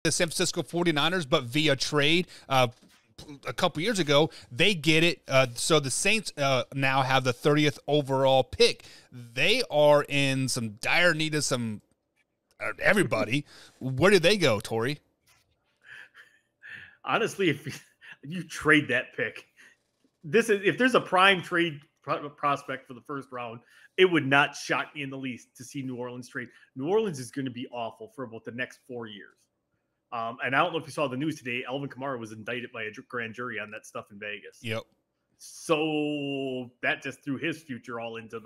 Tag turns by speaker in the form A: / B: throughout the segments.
A: the San Francisco 49ers, but via trade. A couple years ago, they get it. So the Saints now have the 30th overall pick. They are in some dire need of some everybody. Where do they go, Tori?
B: Honestly, if you trade that pick, if there's a prime trade prospect for the first round, it would not shock me in the least to see New Orleans trade. New Orleans is going to be awful for about the next 4 years. And I don't know if you saw the news today. Alvin Kamara was indicted by a grand jury on that stuff in Vegas.
A: Yep.
B: So that just threw his future all into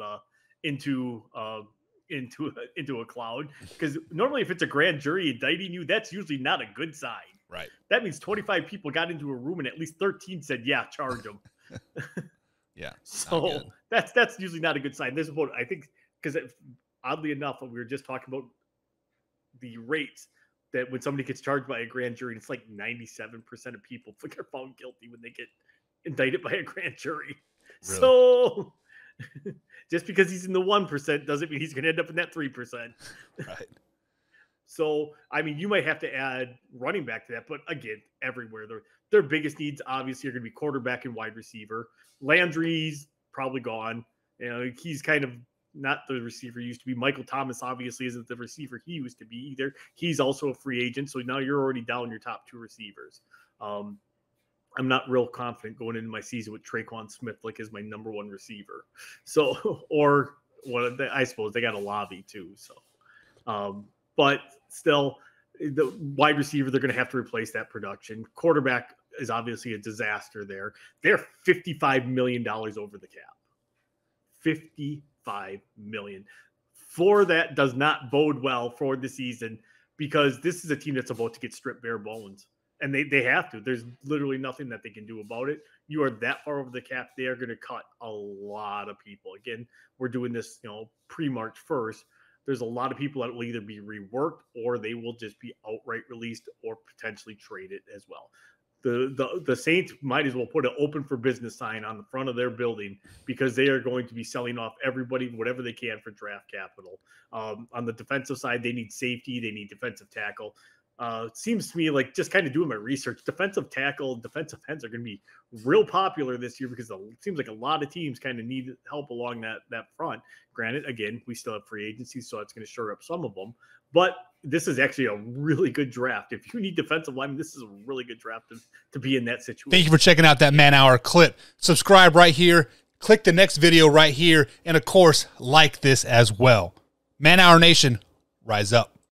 B: a cloud. Because normally, if it's a grand jury indicting you, that's usually not a good sign.
A: Right.
B: That means 25 people got into a room and at least 13 said, "Yeah, charge them."
A: Yeah.
B: So that's usually not a good sign. There's about, I think, because oddly enough, we were just talking about the rates that when somebody gets charged by a grand jury, it's like 97% of people are found guilty when they get indicted by a grand jury. Really? So just because he's in the 1% doesn't mean he's going to end up in that 3%.
A: Right.
B: So, I mean, you might have to add running back to that, but again, everywhere their biggest needs obviously are going to be quarterback and wide receiver. Landry's probably gone. You know, he's kind of not the receiver he used to be. Michael Thomas obviously isn't the receiver he used to be either. He's also a free agent, so now you're already down your top 2 receivers. I'm not real confident going into my season with Traquan Smith like as my number 1 receiver. So, or I suppose they got a Lobby too. So, but still, the wide receiver, they're going to have to replace that production. Quarterback is obviously a disaster there. They're $55 million over the cap. $55 million. For that does not bode well for the season because this is a team that's about to get stripped bare bones. And they have to. There's literally nothing that they can do about it. You are that far over the cap. They are going to cut a lot of people. Again, we're doing this, pre-March 1st. There's a lot of people that will either be reworked or they will just be outright released or potentially traded as well. The Saints might as well put an open for business sign on the front of their building because they are going to be selling off everybody, whatever they can for draft capital. On the defensive side, they need safety. They need defensive tackle. It seems to me like just kind of doing my research, defensive tackle, defensive ends are going to be real popular this year because it seems like a lot of teams kind of need help along that front. Granted, again, we still have free agency, so it's going to shore up some of them. But this is actually a really good draft. If you need defensive linemen, this is a really good draft to be in that situation.
A: Thank you for checking out that Man Hour clip. Subscribe right here. Click the next video right here. And, of course, like this as well. Man Hour Nation, rise up.